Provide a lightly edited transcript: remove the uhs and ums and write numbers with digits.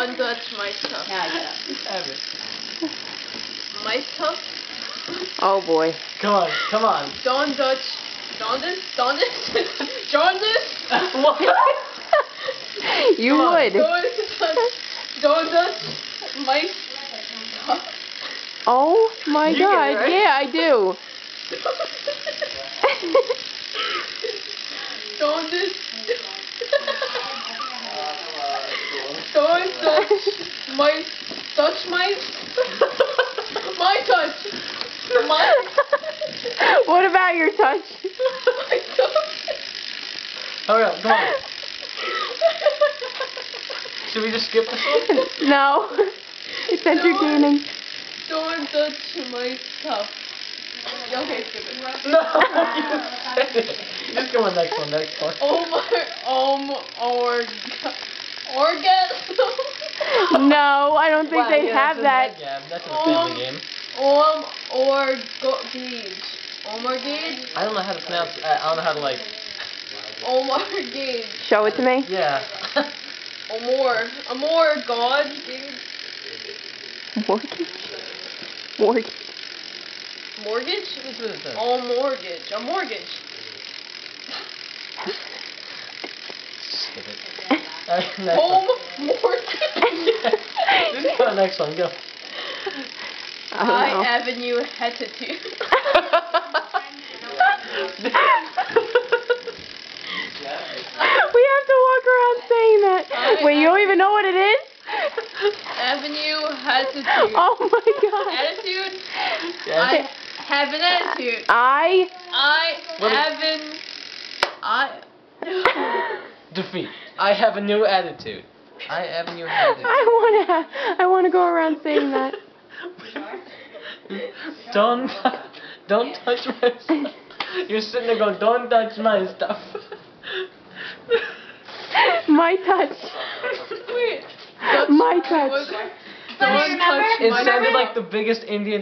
Don't touch my stuff. Yeah, I get it. Have it. My stuff. Oh boy. Come on, come on. Don't touch. Don't this. Don't this. Don't this. What? You Come on. would. Don't touch my stuff. Oh my You get it, god. right? Yeah, I do. Don't this. Don't touch my touch. My What about your touch? my touch. Hurry up, come on. Should we just skip this one? No. It's entertaining. Don't touch my stuff. Okay, skip it. No, you said it. Just go on next one, next one. Orgasm. No, I don't think they have that. Yeah, that's in the family game. Orgage. Omorgage. I don't know how to pronounce it. I don't know how to like. Omorgage. Show it to me. Yeah. Amor, God. Mortgage. Mortgage. Mortgage? That's what it says. Oh, mortgage. A mortgage. Skip it. Alright, next Home one. mortgage. Just go on next one, go. I don't know. High Avenue Attitude. We have to walk around saying that. Wait, you don't even know what it is? Avenue Attitude. Oh my god. Attitude? Yeah. I have an attitude. Defeat. I have a new attitude. I have a new attitude. I wanna go around saying that. Don't touch my stuff. You're sitting there going, don't touch my stuff. My touch. Wait. My touch. Don't touch It my sounded like the biggest Indian